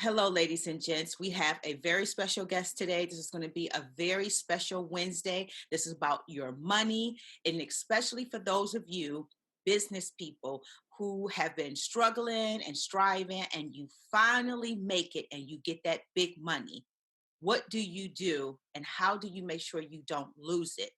Hello, ladies and gents. We have a very special guest today. This is going to be a very special Wednesday. This is about your money, and especially for those of you business people who have been struggling and striving, and you finally make it and you get that big money. What do you do, and how do you make sure you don't lose it?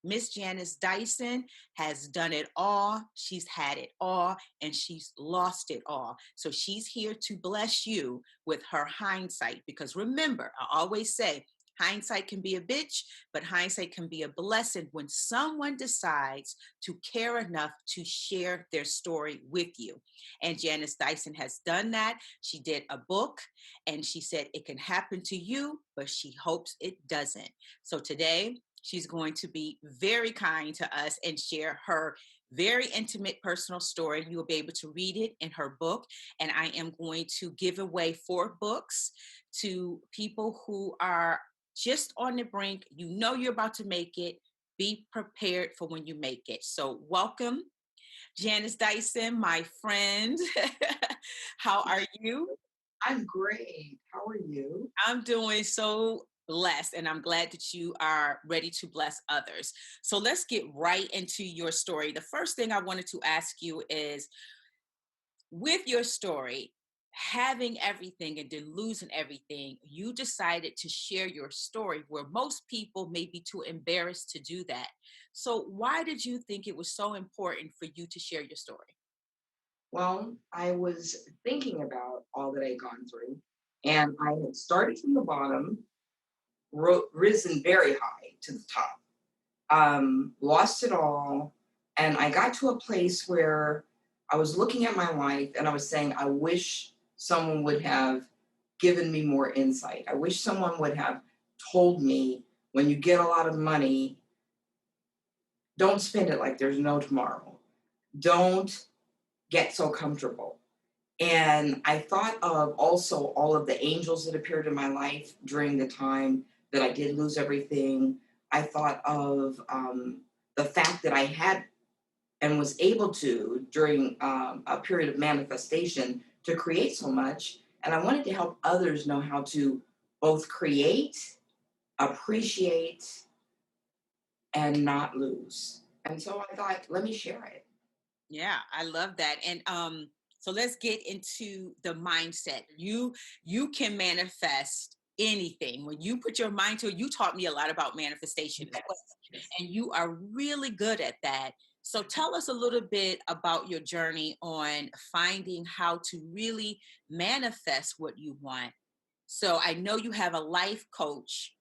Miss Janice Dison has done it all. She's had it all, and she's lost it all. So she's here to bless you with her hindsight. Because remember, I always say, hindsight can be a bitch, but hindsight can be a blessing when someone decides to care enough to share their story with you. And Janice Dison has done that. She did a book, and she said it can happen to you, but she hopes it doesn't. So today, she's going to be very kind to us and share her very intimate personal story. You will be able to read it in her book. And I am going to give away 4 books to people who are just on the brink. You know you're about to make it. Be prepared for when you make it. So welcome, Janice Dison, my friend. How are you? I'm great. How are you? I'm doing so blessed, and I'm glad that you are ready to bless others. So let's get right into your story. The first thing I wanted to ask you is, with your story, having everything and then losing everything, you decided to share your story where most people may be too embarrassed to do that. So why did you think it was so important for you to share your story? Well, I was thinking about all that I'd gone through, and I had started from the bottom, risen very high to the top, lost it all, and I got to a place where I was looking at my life and I was saying, I wish someone would have given me more insight. I wish someone would have told me when you get a lot of money, don't spend it like there's no tomorrow. Don't get so comfortable. And I thought of also all of the angels that appeared in my life during the time that I did lose everything. I thought of the fact that I had and was able to, during a period of manifestation, to create so much. And I wanted to help others know how to both create, appreciate, and not lose. And so I thought, let me share it. Yeah, I love that. And so let's get into the mindset. You can manifest anything. When you put your mind to it, you taught me a lot about manifestation as well. Yes, yes. And you are really good at that. So tell us a little bit about your journey on finding how to really manifest what you want. So I know you have a life coach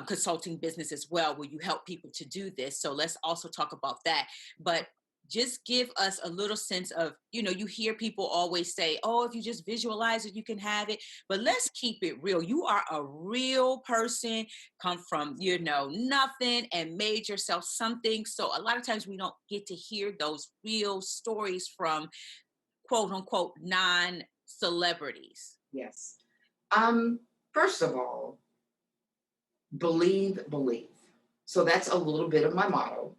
consulting business as well, where you help people to do this. So let's also talk about that. But just give us a little sense of, you hear people always say, oh, if you just visualize it, you can have it. But let's keep it real. You are a real person, come from, nothing and made yourself something. So a lot of times we don't get to hear those real stories from quote unquote non celebrities. Yes. Um, First of all, believe, believe. So that's a little bit of my motto.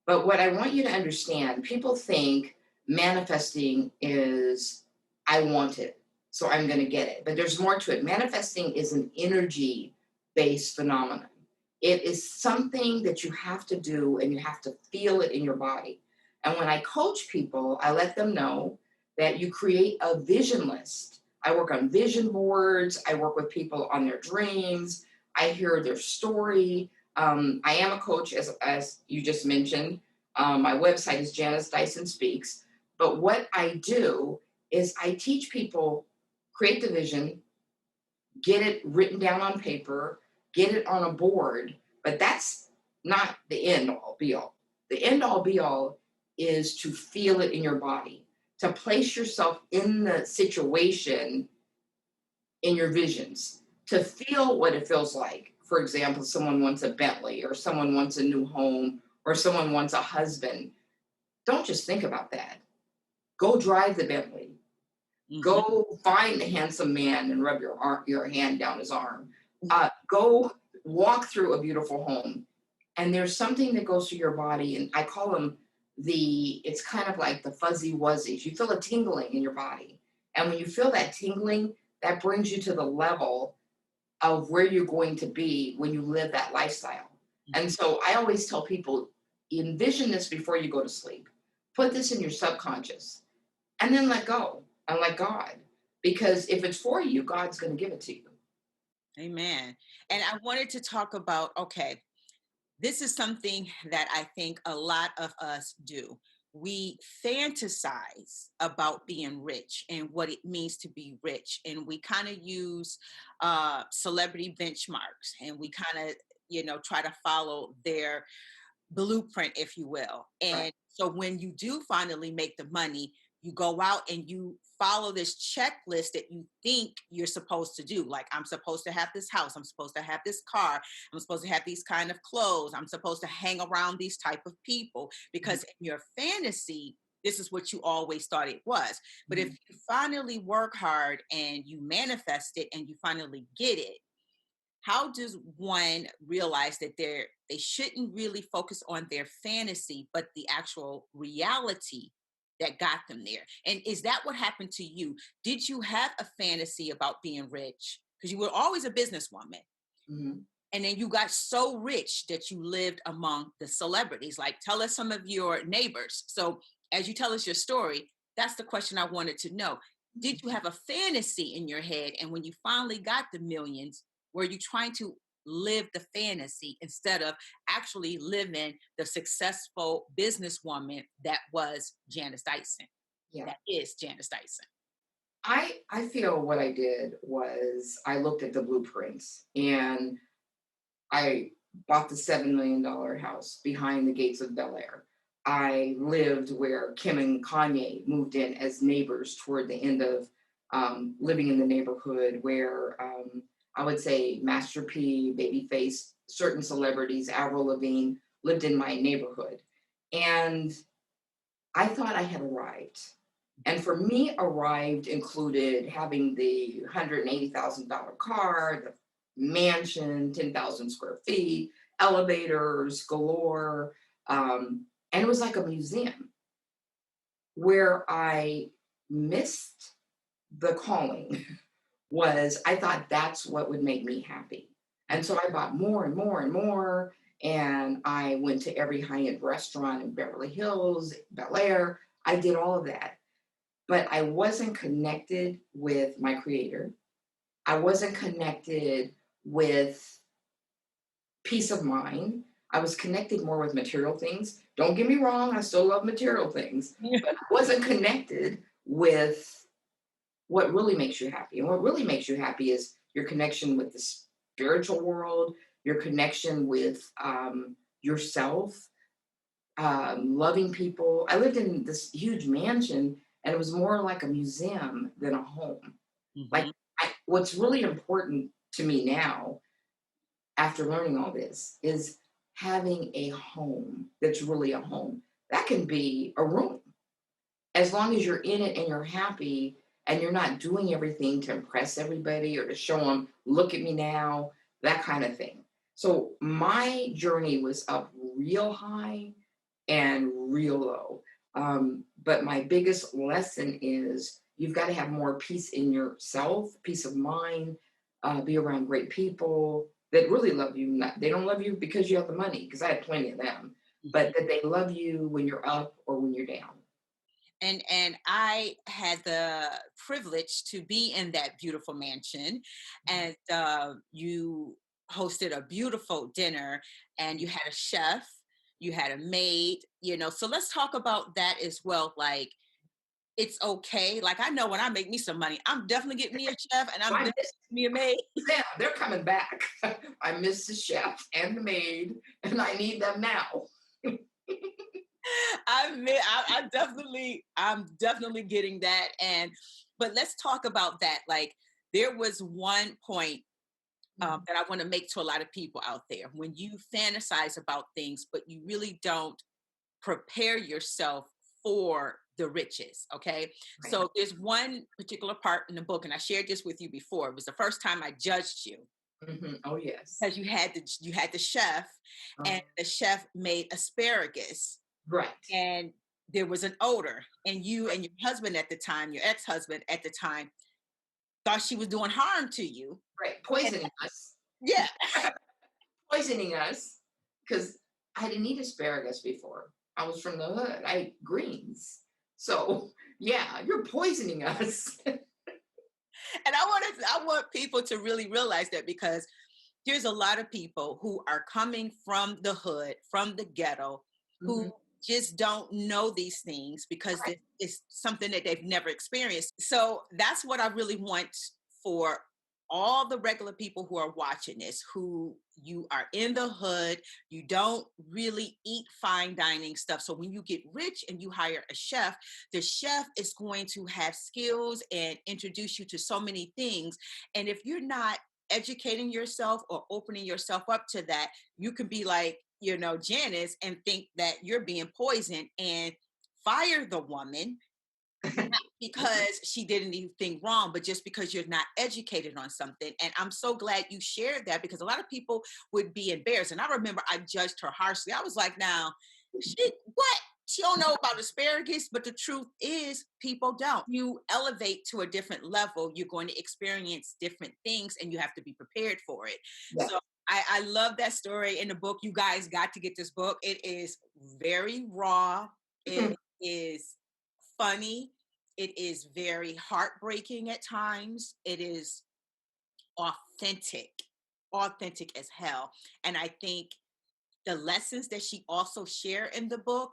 But what I want you to understand, people think manifesting is I want it, so I'm going to get it. But there's more to it. Manifesting is an energy based phenomenon. It is something that you have to do and you have to feel it in your body. And when I coach people, I let them know that you create a vision list. I work on vision boards, I work with people on their dreams, I hear their story. I am a coach, as you just mentioned. My website is Janice Dison Speaks. But what I do is I teach people create the vision, get it written down on paper, get it on a board. But that's not the end all be all. The end all be all is to feel it in your body, to place yourself in the situation in your visions, to feel what it feels like. For example, someone wants a Bentley, or someone wants a new home, or someone wants a husband. Don't just think about that. Go drive the Bentley. Mhm. Go find the handsome man and rub your hand down his arm. Go walk through a beautiful home. And there's something that goes through your body, and I call them it's kind of like the fuzzy wuzzies. You feel a tingling in your body. And when you feel that tingling, that brings you to the level of where you're going to be when you live that lifestyle. And so I always tell people, envision this before you go to sleep. Put this in your subconscious and then let go and let God. Because if it's for you, God's going to give it to you. Amen. And I wanted to talk about, okay, this is something that I think a lot of us do. We fantasize about being rich and what it means to be rich. And we kind of use celebrity benchmarks, and we kind of, try to follow their blueprint, if you will. Right. And so when you do finally make the money, you go out and you follow this checklist that you think you're supposed to do. Like, I'm supposed to have this house. I'm supposed to have this car. I'm supposed to have these kind of clothes. I'm supposed to hang around these type of people, because in your fantasy, this is what you always thought it was. But if Mhm. you finally work hard and you manifest it and you finally get it, how does one realize that they shouldn't really focus on their fantasy, but the actual reality that got them there? And is that what happened to you? Did you have a fantasy about being rich? Because you were always a businesswoman. Mhm. And then you got so rich that you lived among the celebrities. Like, tell us some of your neighbors. So as you tell us your story, that's the question I wanted to know. Did you have a fantasy in your head? And when you finally got the millions, were you trying to live the fantasy instead of actually living the successful businesswoman that was Janice Dyson? Yeah. That is Janice Dyson. I feel what I did was I looked at the blueprints and I bought the $7 million house behind the gates of Bel Air. I lived where Kim and Kanye moved in as neighbors toward the end of living in the neighborhood where I would say Master P, Babyface, certain celebrities, Avril Lavigne lived in my neighborhood. And I thought I had arrived. And for me, arrived included having the $180,000 car, the mansion, 10,000 square feet, elevators galore. And it was like a museum where I missed the calling was I thought that's what would make me happy. And so I bought more and more and more. And I went to every high-end restaurant in Beverly Hills, Bel Air. I did all of that. But I wasn't connected with my creator. I wasn't connected with peace of mind. I was connected more with material things. Don't get me wrong, I still love material things, but I wasn't connected with what really makes you happy. And what really makes you happy is your connection with the spiritual world, your connection with yourself, loving people. I lived in this huge mansion, and it was more like a museum than a home. Like, Mhm. what's really important to me now, after learning all this, is having a home that's really a home. That can be a room, as long as you're in it and you're happy and you're not doing everything to impress everybody or to show them, look at me now, that kind of thing. So my journey was up real high and real low. But my biggest lesson is you've got to have more peace in yourself, peace of mind, be around great people that really love you. They don't love you because you have the money, because I had plenty of them, but that they love you when you're up or when you're down. And I had the privilege to be in that beautiful mansion, and you hosted a beautiful dinner, and you had a chef, you had a maid, So let's talk about that as well. Like, it's okay. Like, I know when I make me some money, I'm definitely getting me a chef, and I'm So I definitely miss getting me a maid. them. They're coming back. I miss the chef and the maid, and I need them now. I'm definitely getting that. But let's talk about that. Like, there was one point Mhm. that I want to make to a lot of people out there. When you fantasize about things, but you really don't prepare yourself for the riches. Okay. Right. So there's one particular part in the book, and I shared this with you before. It was the first time I judged you, Oh, yes. because you had the chef, Uh, and the chef made asparagus, right. and there was an odor, and you and your husband at the time, your ex-husband at the time, thought she was doing harm to you. Right, And poisoning us. yeah. Poisoning us because I didn't eat asparagus before. I was from the hood. I ate greens. So yeah, you're poisoning us. And I want people to really realize that, because there's a lot of people who are coming from the hood, from the ghetto, Mhm. who just don't know these things because Right. it's something that they've never experienced. So that's what I really want for all the regular people who are watching this, who you are in the hood, you don't really eat fine dining stuff. So when you get rich and you hire a chef, the chef is going to have skills and introduce you to so many things. And if you're not educating yourself or opening yourself up to that, you can be like, Janice, and think that you're being poisoned and fire the woman, not because she did anything wrong, but just because you're not educated on something. And I'm so glad you shared that, because a lot of people would be embarrassed. And I remember I judged her harshly. I was like, now, what? She don't know about asparagus, but the truth is people don't. You elevate to a different level, you're going to experience different things, and you have to be prepared for it. Yeah. So I love that story in the book. You guys got to get this book. It is very raw. It is funny. It is very heartbreaking at times. It is authentic, authentic as hell. And I think the lessons that she also share in the book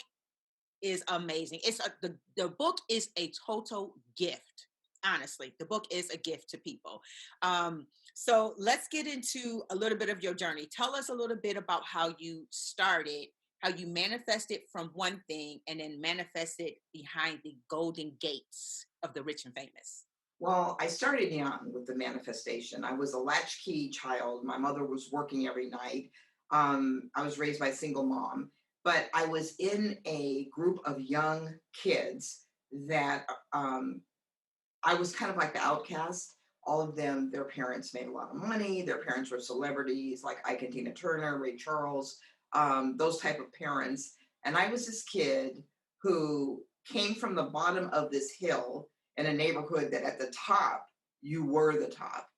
is amazing. The book is a total gift. Honestly, the book is a gift to people. So let's get into a little bit of your journey. Tell us a little bit about how you started, how you manifested from one thing and then manifested behind the golden gates of the rich and famous. Well, I started young with the manifestation. I was a latchkey child. My mother was working every night. I was raised by a single mom, but I was in a group of young kids that I was kind of like the outcast. All of them, their parents made a lot of money. Their parents were celebrities like Ike and Tina Turner, Ray Charles, those type of parents. And I was this kid who came from the bottom of this hill in a neighborhood that at the top, you were the top.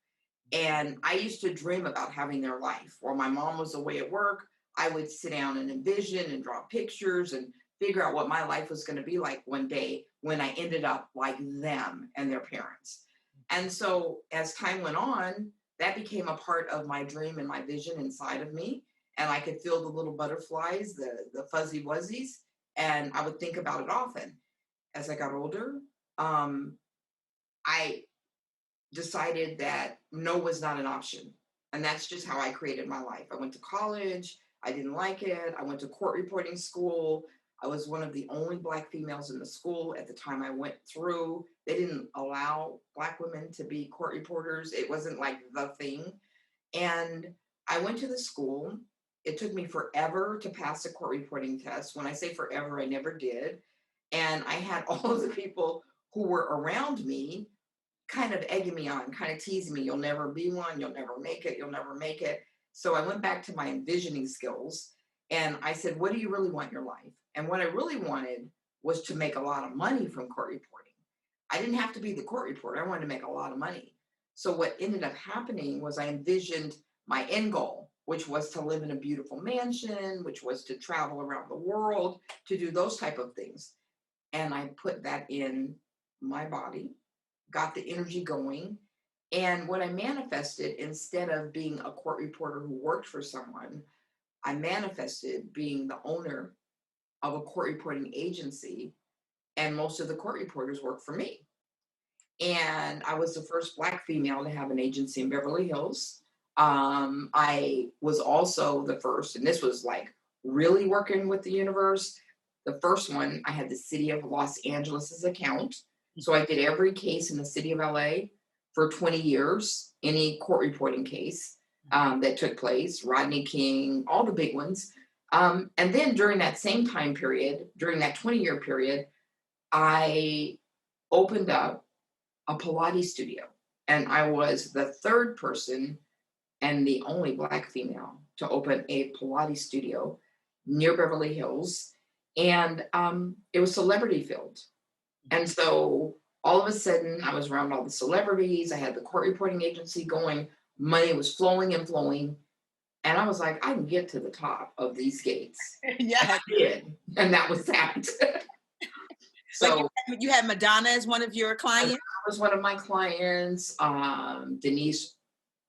And I used to dream about having their life. While my mom was away at work, I would sit down and envision and draw pictures and figure out what my life was going to be like one day when I ended up like them and their parents. And so as time went on, that became a part of my dream and my vision inside of me. And I could feel the little butterflies, the fuzzy wuzzies, and I would think about it often. As I got older, I decided that no was not an option. And that's just how I created my life. I went to college. I didn't like it. I went to court reporting school. I was one of the only Black females in the school at the time I went through. They didn't allow Black women to be court reporters. It wasn't like the thing. And I went to the school. It took me forever to pass the court reporting test. When I say forever, I never did. And I had all of the people who were around me kind of egging me on, kind of teasing me. You'll never be one. You'll never make it. You'll never make it. So I went back to my envisioning skills and I said, what do you really want in your life? And what I really wanted was to make a lot of money from court reporting. I didn't have to be the court reporter. I wanted to make a lot of money. So what ended up happening was I envisioned my end goal, which was to live in a beautiful mansion, which was to travel around the world, to do those type of things. And I put that in my body, got the energy going. And what I manifested, instead of being a court reporter who worked for someone, I manifested being the owner of a court reporting agency. And most of the court reporters work for me. And I was the first Black female to have an agency in Beverly Hills. I was also the first, and this was like really working with the universe. The first one, I had the city of Los Angeles' account. So I did every case in the city of LA for 20 years, any court reporting case that took place, Rodney King, all the big ones. And then during that same time period, during that 20-year period, I opened up a Pilates studio. And I was the third person and the only Black female to open a Pilates studio near Beverly Hills. and it was celebrity filled. And so all of a sudden, I was around all the celebrities. I had the court reporting agency going. Money was flowing and flowing. And I was like, I can get to the top of these gates. And Yeah. I did. And that was that. Like So you had Madonna as one of your that clients? was one of my clients, Denise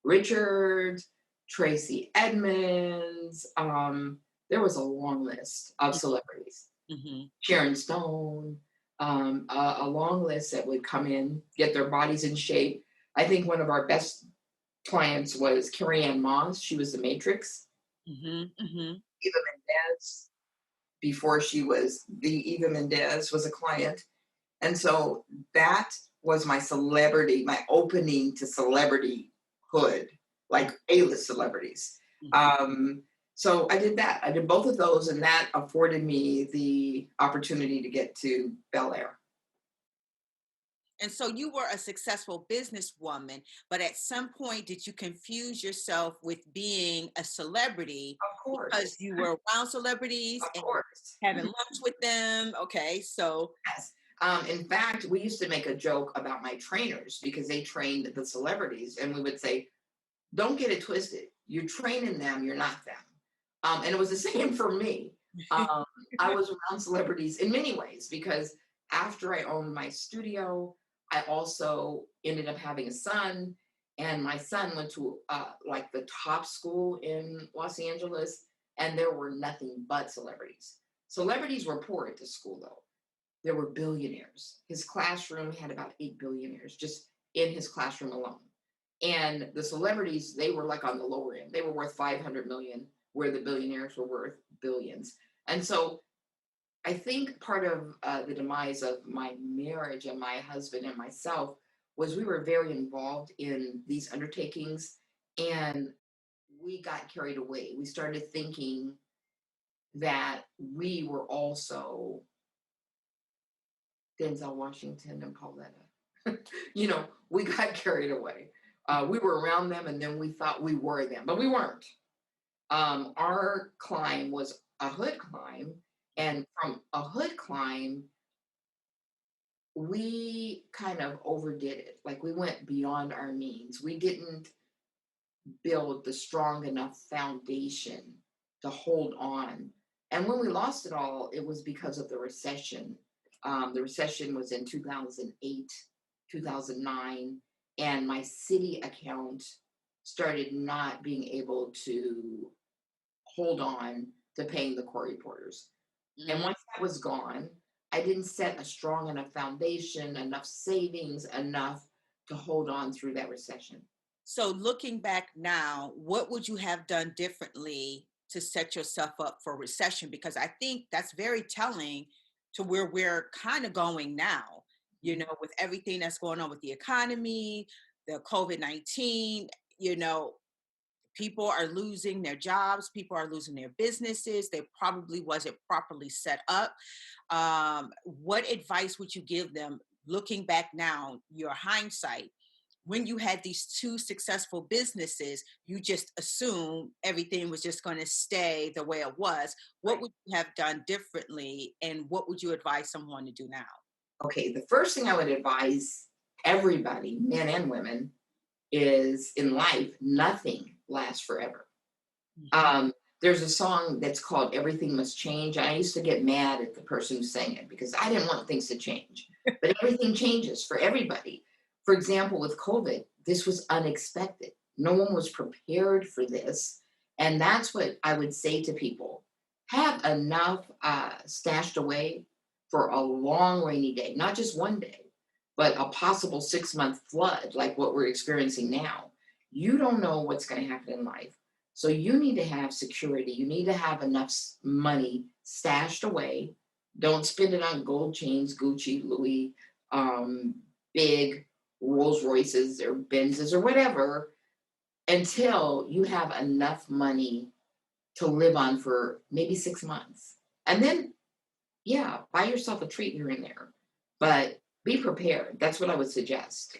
Richards, Tracy Edmonds. There was a long list of celebrities. Mhm. Sharon Stone, a long list that would come in, get their bodies in shape. I think one of our best clients was Carrie Ann Moss. She was the Matrix. Mhm. Mhm. Eva Mendez, before she was the Eva Mendez, was a client. And so that was my celebrity, my opening to celebrityhood, like A-list celebrities. Mhm. Um, so I did that. I did both of those, and that afforded me the opportunity to get to Bel Air. And so you were a successful businesswoman, but at some point did you confuse yourself with being a celebrity Of because course, you were around celebrities of and course. having lunch with them? Okay, so Yes. In fact, we used to make a joke about my trainers because they trained the celebrities, and we would say, "Don't get it twisted. You're training them. You're not them." And it was the same for me. Um, I was around celebrities in many ways because after I owned my studio, I also ended up having a son, and my son went to like the top school in Los Angeles, and there were nothing but celebrities. Celebrities were poor at the school, though. There were billionaires. His classroom had about 8 billionaires just in his classroom alone. And the celebrities, they were like on the lower end. They were worth 500 million, where the billionaires were worth billions. And so I think part of the demise of my marriage and my husband and myself was we were very involved in these undertakings, and we got carried away. We started thinking that we were also Denzel Washington and Pauletta. We got carried away. We were around them, and then we thought we were them, but we weren't. Our climb was a hood climb, and from a hood climb, we kind of overdid it. Like we went beyond our means. We didn't build the strong enough foundation to hold on. And when we lost it all, it was because of the recession. The recession was in 2008, 2009, and my city account started not being able to hold on to paying the court reporters. And mhm. once that was gone, I didn't set a strong enough foundation, enough savings, enough to hold on through that recession. So looking back now, what would you have done differently to set yourself up for recession? Because I think that's very telling to where we're kind of going now, with everything that's going on with the economy, the COVID-19, you know, people are losing their jobs, people are losing their businesses. They probably wasn't properly set up. What advice would you give them looking back now, your hindsight? When you had these two successful businesses, you just assumed everything was just going to stay the way it was. What Right. would you have done differently? And what would you advise someone to do now? Okay, the first thing I would advise everybody, men and women, is in life, nothing lasts forever. Mhm. Um, there's a song that's called Everything Must Change. I used to get mad at the person who sang it because I didn't want things to change. But everything changes for everybody. For example, with COVID, this was unexpected. No one was prepared for this. And that's what I would say to people: have enough stashed away for a long rainy day, not just one day, but a possible 6 month flood like what we're experiencing now. You don't know what's going to happen in life. So you need to have security. You need to have enough money stashed away. Don't spend it on gold chains, Gucci, Louis, um, big Rolls Royces or Benzes or whatever until you have enough money to live on for maybe 6 months. And then, yeah, buy yourself a treat here and there, but be prepared. That's what I would suggest.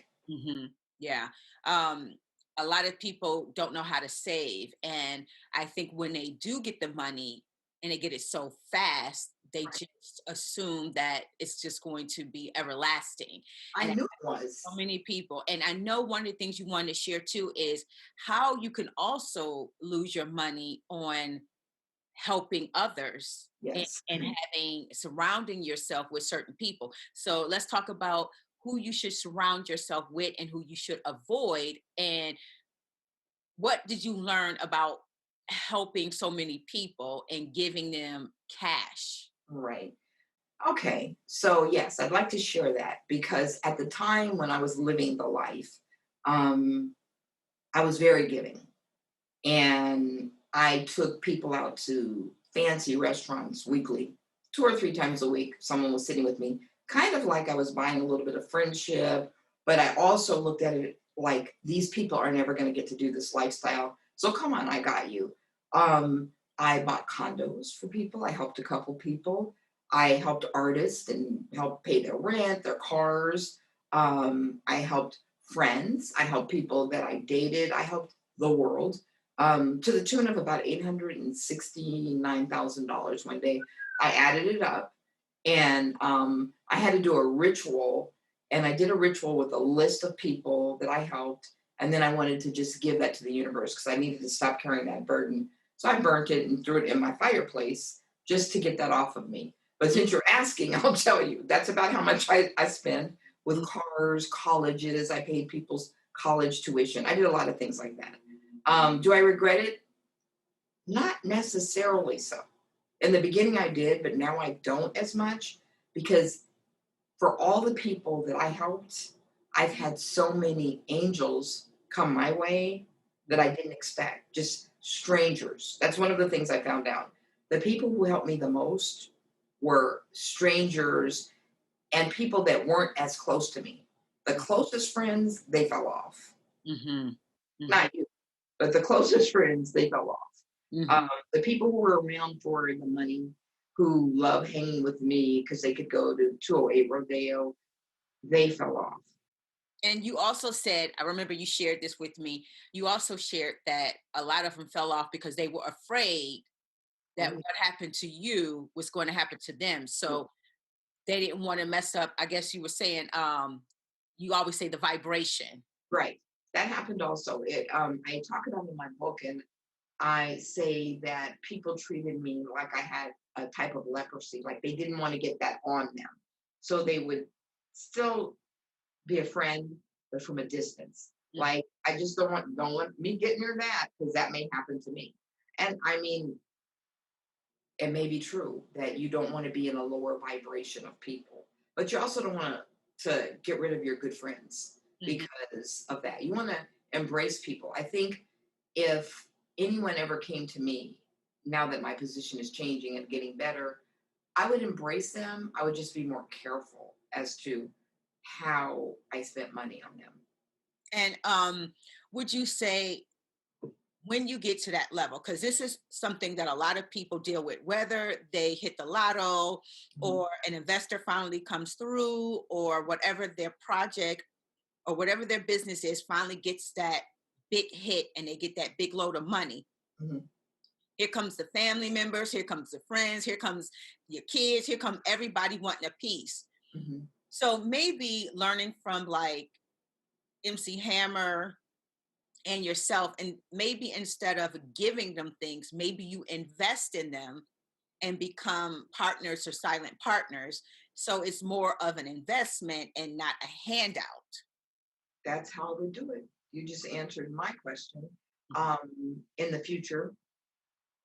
Yeah. Um, a lot of people don't know how to save. And I think when they do get the money and they get it so fast, they just assume that it's just going to be everlasting. I And knew it was. so many people. And I know one of the things you wanted to share too is how you can also lose your money on helping others Yes. and having surrounding yourself with certain people. So let's talk about who you should surround yourself with and who you should avoid. And what did you learn about helping so many people and giving them cash? Right. Okay. So yes, I'd like to share that because at the time when I was living the life, um, I was very giving. And I took people out to fancy restaurants weekly, 2 or 3 times a week. Someone was sitting with me, kind of like I was buying a little bit of friendship. But I also looked at it like these people are never going to get to do this lifestyle. So come on, I got you. I bought condos for people. I helped a couple people. I helped artists and helped pay their rent, their cars. I helped friends. I helped people that I dated. I helped the world to the tune of about $869,000 one day. I added it up and I had to do a ritual. And I did a ritual with a list of people that I helped. And then I wanted to just give that to the universe because I needed to stop carrying that burden. So I burnt it and threw it in my fireplace just to get that off of me. But since you're asking, I'll tell you that's about how much I spend with Mm. cars, colleges. I paid people's college tuition. I did a lot of things like that. Do I regret it? Not necessarily so. In the beginning, I did, but now I don't as much because for all the people that I helped, I've had so many angels come my way that I didn't expect, just strangers. That's one of the things I found out. The people who helped me the most were strangers and people that weren't as close to me. The closest friends, they fell off. Mm-hmm. Mm-hmm. Not you, but the closest friends, they fell off. Mm-hmm. The people who were around for the money, who love hanging with me because they could go to 208 Rodeo, they fell off. And you also said, I remember you shared this with me. You also shared that a lot of them fell off because they were afraid that Oh, what happened to you was going to happen to them. yeah. So they didn't want to mess up. I guess you were saying, you always say the vibration. Right. That happened also. I talk about it in my book, and I say that people treated me like I had a type of leprosy, like they didn't want to get that on them. So they would still be a friend, but from a distance. Mhm. Like I just don't want me getting near that because that may happen to me. And I mean, it may be true that you don't want to be in a lower vibration of people, but you also don't want to get rid of your good friends Mhm. because of that. You want to embrace people. I think if anyone ever came to me, now that my position is changing and getting better, I would embrace them. I would just be more careful as to how I spent money on them. And would you say when you get to that level, because this is something that a lot of people deal with, whether they hit the lotto Mhm. or an investor finally comes through or whatever their project or whatever their business is finally gets that big hit and they get that big load of money. Mhm. Here comes the family members, here comes the friends, here comes your kids, here come everybody wanting a piece. Mhm. So maybe learning from like MC Hammer and yourself, and maybe instead of giving them things, maybe you invest in them and become partners or silent partners. So it's more of an investment and not a handout. That's how I would do it. You just answered my question. Mhm. In the future,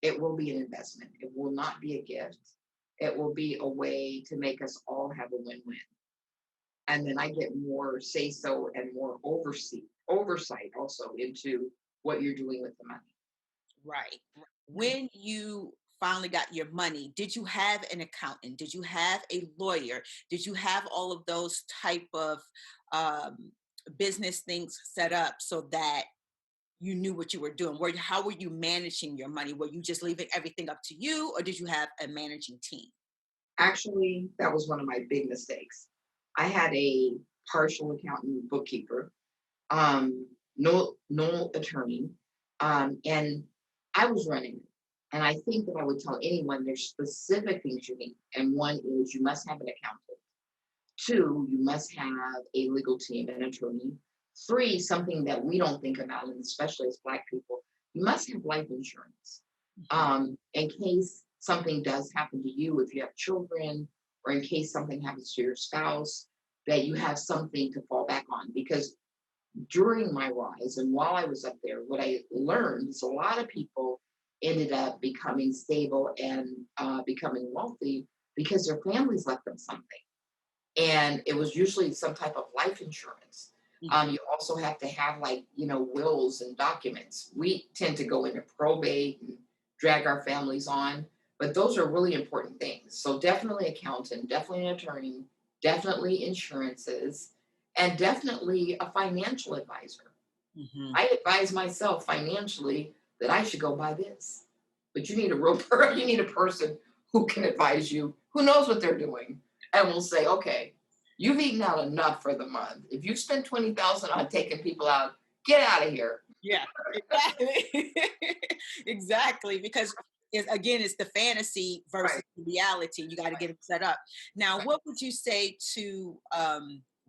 it will be an investment. It will not be a gift. It will be a way to make us all have a win-win. And then I get more say so and more oversight also into what you're doing with the money. Right. When you finally got your money, did you have an accountant? Did you have a lawyer? Did you have all of those type of um, business things set up so that you knew what you were doing? How were you managing your money? Were you just leaving everything up to you, or did you have a managing team? Actually, that was one of my big mistakes. I had a partial accountant bookkeeper, no attorney, and I was running it. And I think that I would tell anyone there's specific things you need. And one is you must have an accountant. Two, you must have a legal team, an attorney. Three, something that we don't think about, and especially as Black people, you must have life insurance. In case something does happen to you, if you have children, or in case something happens to your spouse, that you have something to fall back on. Because during my rise and while I was up there, what I learned is a lot of people ended up becoming stable and becoming wealthy because their families left them something. And it was usually some type of life insurance. You also have to have, like, wills and documents. We tend to go into probate and drag our families on, but those are really important things. So definitely accountant, definitely an attorney, definitely insurances, and definitely a financial advisor. Mm-hmm. I advise myself financially that I should go buy this, but you need a you need a person who can advise you, who knows what they're doing, and will say, okay, you've eaten out enough for the month. If you spend 20,000 on taking people out, get out of here. Yeah, exactly. Exactly. Because it's the fantasy versus Right. the reality. You got to get it set up. Now, Right. what would you say to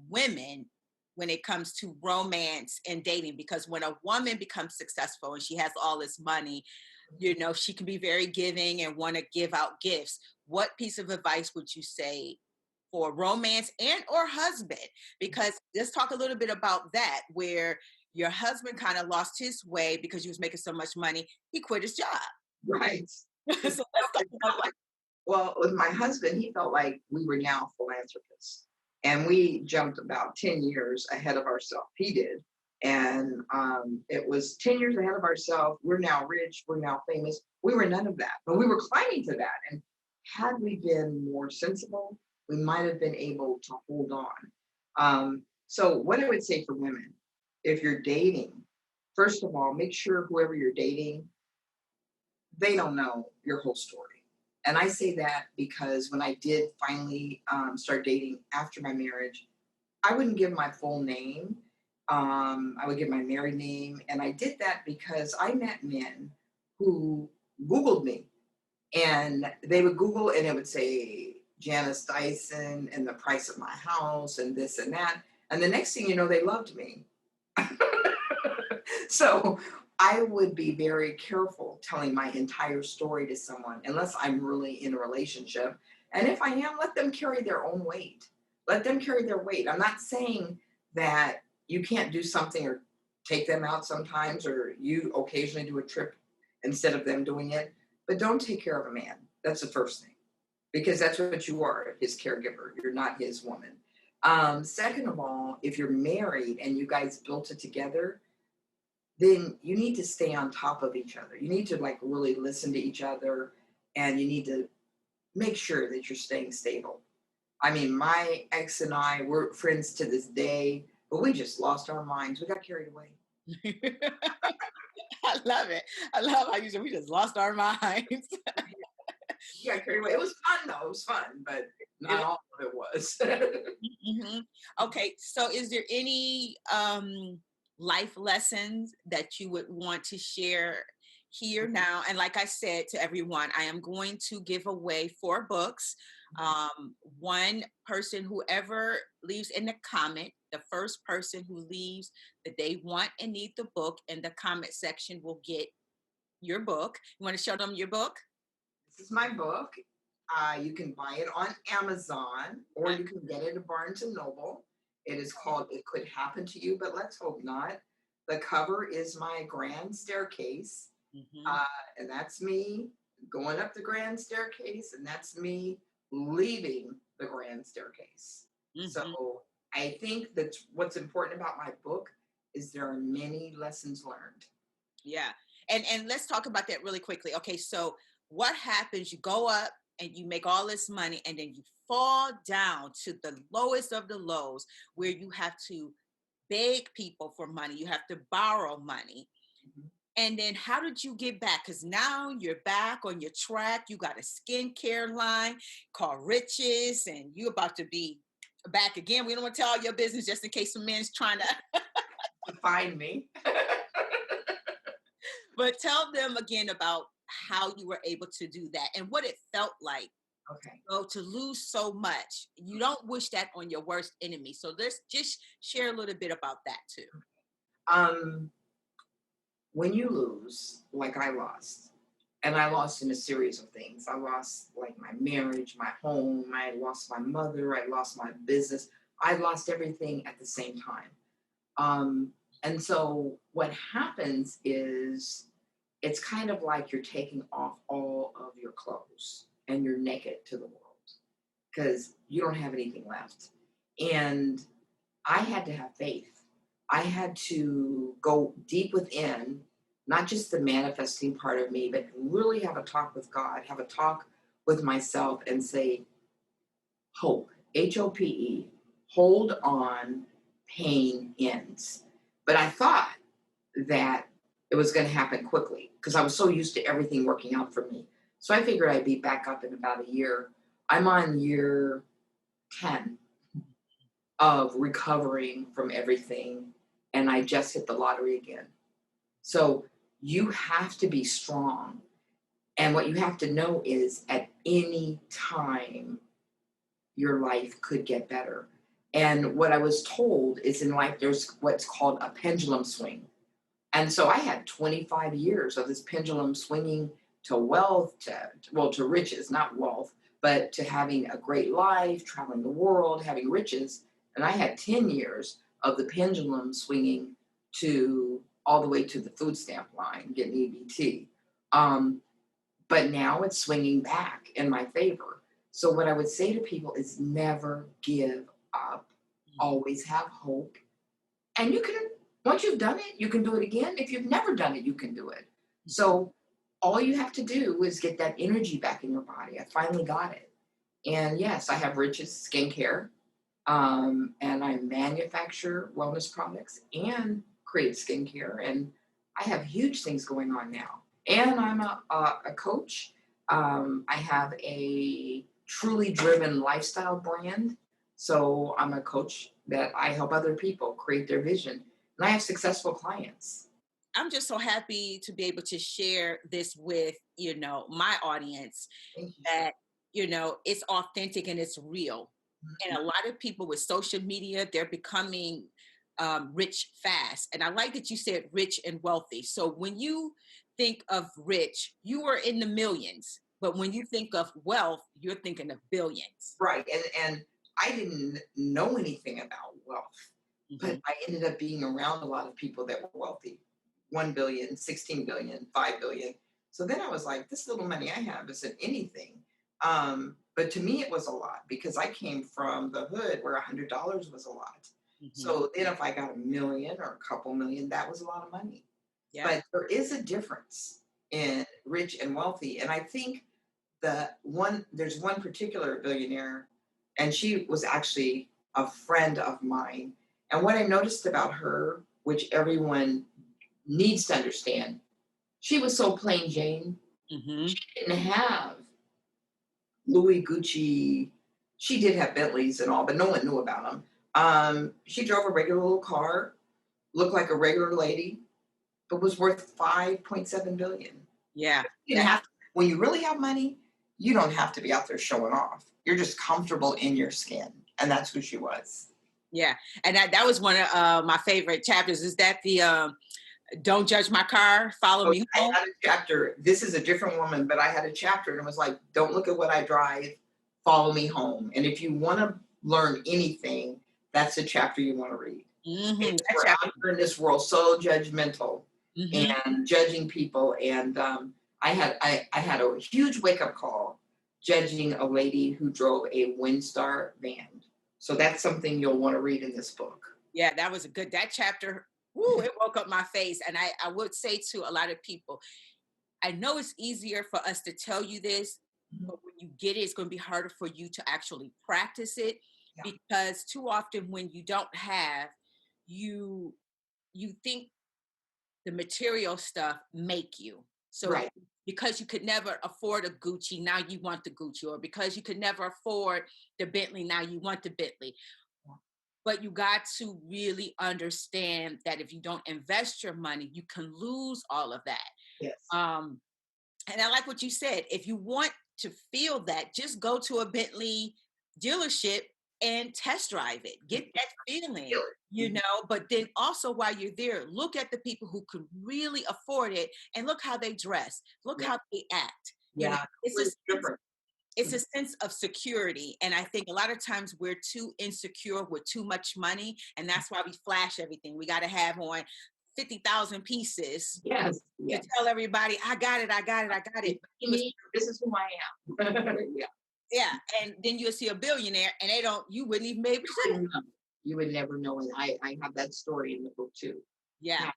women when it comes to romance and dating? Because when a woman becomes successful and she has all this money, she can be very giving and want to give out gifts. What piece of advice would you say for romance and or husband? Because let's talk a little bit about that, where your husband kind of lost his way because he was making so much money. He quit his job. Right. So let's talk about that. Well, with my husband, he felt like we were now philanthropists. And we jumped about 10 years ahead of ourselves. He did. And it was 10 years ahead of ourselves. We're now rich. We're now famous. We were none of that, but we were climbing to that. And had we been more sensible, we might have been able to hold on. So, what I would say for women, if you're dating, first of all, make sure whoever you're dating, they don't know your whole story. And I say that because when I did finally start dating after my marriage, I wouldn't give my full name. I would give my married name. And I did that because I met men who Googled me, and they would Google and it would say Janice Dison and the price of my house and this and that. And the next thing you know, they loved me. So I would be very careful telling my entire story to someone unless I'm really in a relationship. And if I am, let them carry their own weight. Let them carry their weight. I'm not saying that you can't do something or take them out sometimes, or you occasionally do a trip instead of them doing it, but don't take care of a man. That's the first thing, because that's what you are, his caregiver. You're not his woman. Second of all, if you're married and you guys built it together, then you need to stay on top of each other. You need to, like, really listen to each other, and you need to make sure that you're staying stable. I mean, my ex and I, we're friends to this day, but we just lost our minds. We got carried away. I love it. I love how you said we just lost our minds. We got carried away. It was fun though. It was fun, but not all of it was. Mm-hmm. Okay, so is there any life lessons that you would want to share here now? And like I said to everyone, I am going to give away 4 books. One person, whoever leaves in the comment, the first person who leaves that they want and need the book in the comment section will get your book. You want to show them your book? This is my book. You can buy it on Amazon, or you can get it at Barnes and Noble. It is called "It Could Happen to You, but Let's Hope Not." The cover is my grand staircase, and that's me going up the grand staircase, and that's me leaving the grand staircase. So I think that what's important about my book is there are many lessons learned. Yeah. And let's talk about that really quickly. Okay, so what happens? You go up and you make all this money, and then you fall down to the lowest of the lows, where you have to beg people for money. You have to borrow money. Mhm. And then how did you get back? Because now you're back on your track. You got a skincare line called Riches, and you're about to be back again. We don't want to tell all your business just in case some men's trying to To find me. but tell them again about how you were able to do that and what it felt like. Okay. So to lose so much, you don't wish that on your worst enemy. So let's just share a little bit about that too. Um, when you lose, like I lost, and I lost in a series of things. I lost like my marriage, my home, I lost my mother, I lost my business. I lost everything at the same time. Um, and so what happens is it's kind of like you're taking off all of your clothes and you're naked to the world because you don't have anything left. And I had to have faith. I had to go deep within, not just the manifesting part of me, but really have a talk with God, have a talk with myself and say, hope, HOPE, hold on, pain ends. But I thought that it was going to happen quickly because I was so used to everything working out for me. So I figured I'd be back up in about a year. I'm on year 10 of recovering from everything, and I just hit the lottery again. So you have to be strong. And what you have to know is at any time, your life could get better. And what I was told is in life, there's what's called a pendulum swing. And so I had 25 years of this pendulum swinging to wealth, to riches, not wealth, but to having a great life, traveling the world, having riches. And I had 10 years of the pendulum swinging to all the way to the food stamp line, getting EBT. Um, but now it's swinging back in my favor. So what I would say to people is never give up, always have hope. And you can, once you've done it, you can do it again. If you've never done it, you can do it. So all you have to do is get that energy back in your body. I finally got it. And yes, I have Riches Skincare, and I manufacture wellness products and create skincare. And I have huge things going on now. And I'm a coach. I have a truly driven lifestyle brand. So I'm a coach that I help other people create their vision. And I have successful clients. I'm just so happy to be able to share this with, my audience Thank you. that, it's authentic and it's real. And a lot of people with social media, they're becoming rich fast. And I like that you said rich and wealthy. So when you think of rich, you are in the millions. But when you think of wealth, you're thinking of billions. Right. And I didn't know anything about wealth, but Mhm. I ended up being around a lot of people that were wealthy. 1 billion, 16 billion, 5 billion. So then I was like, this little money I have isn't anything. But to me, it was a lot because I came from the hood where $100 was a lot. Mhm. So then if I got a million or a couple million, that was a lot of money. Yeah. But there is a difference in rich and wealthy. And I think there's one particular billionaire, and she was actually a friend of mine. And what I noticed about her, which everyone needs to understand, she was so plain Jane. Hmm. She didn't have Louis Gucci. She did have Bentleys and all, but no one knew about them. She drove a regular little car, looked like a regular lady, but was worth 5.7 billion. Yeah. You didn't have to, when you really have money, you don't have to be out there showing off. You're just comfortable in your skin. And that's who she was. Yeah. And that was one of my favorite chapters. Is that the Don't Judge My Car, Follow So Me I Home? had a chapter. This is a different woman, but I had a chapter and it was like, don't look at what I drive, follow me home. And if you want to learn anything, that's the chapter you want to read. Hmm. Because That we're chapter. out here in this world so judgmental Hmm. and judging people. And I had a huge wake up call judging a lady who drove a Windstar van. So that's something you'll want to read in this book. Yeah, that was a good, that chapter. Woo, it woke up my face. And I would say to a lot of people, I know it's easier for us to tell you this, but when you get it, it's going to be harder for you to actually practice it Yeah. because too often when you don't have, you you think the material stuff make you. So Right. because you could never afford a Gucci, now you want the Gucci, or because you could never afford the Bentley, now you want the Bentley. But you got to really understand that if you don't invest your money, you can lose all of that. Yes. Um, And I like what you said. If you want to feel that, just go to a Bentley dealership and test drive it. Get that feeling, you Mhm. know. But then also while you're there, look at the people who could really afford it and look how they dress. Look Yeah, how they act. You know, yeah, it's a completely sense, different. it's a Mhm. sense of security. And I think a lot of times we're too insecure with too much money. And that's why we flash everything. We got to have on 50,000 pieces Yes, to yes. tell everybody, I got it, I got it, I got it. You But you see was, me, this is who I am. Yeah. yeah. And then you'll see a billionaire and they don't, you wouldn't even be able to You see. wouldn't know. You would never know, and I have that story in the book too. Yeah. How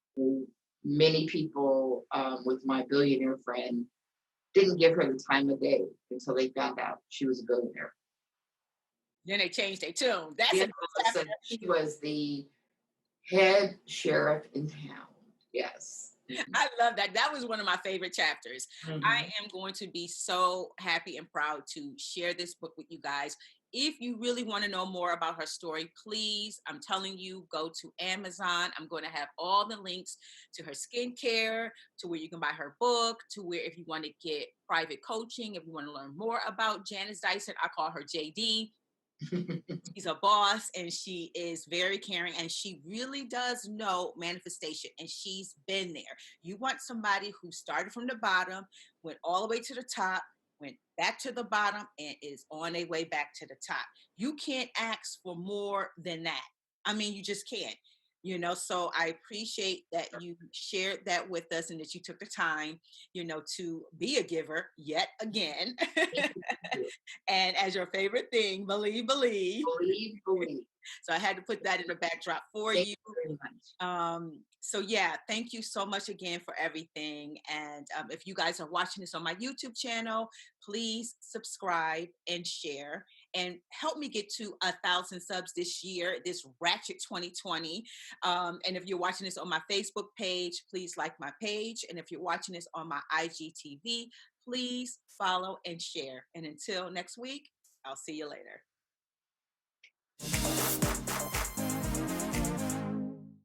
many people, with my billionaire friend, didn't give her the time of day until they found out she was a billionaire. Then they changed their tune. That's a Then good all of a chapter. sudden, she was the head sheriff in town. Yes. Mhm. I love that. That was one of my favorite chapters. Mhm. I am going to be so happy and proud to share this book with you guys. If you really want to know more about her story, please, I'm telling you, go to Amazon. I'm going to have all the links to her skincare, to where you can buy her book, to where if you want to get private coaching, if you want to learn more about Janice Dyson, I call her JD. She's a boss and she is very caring and she really does know manifestation and she's been there. You want somebody who started from the bottom, went all the way to the top, went back to the bottom, and is on their way back to the top. You can't ask for more than that. I mean, you just can't. You know, so I appreciate that you shared that with us and that you took the time, you know, to be a giver yet again. Thank you. Thank you. And as your favorite thing, believe, believe. Believe, believe. So I had to put that in the backdrop for Thank you. you very much. So yeah, thank you so much again for everything. And if you guys are watching this on my YouTube channel, please subscribe and share and help me get to 1,000 subs this year, this ratchet 2020. And if you're watching this on my Facebook page, please like my page. And if you're watching this on my IGTV, please follow and share. And until next week, I'll see you later.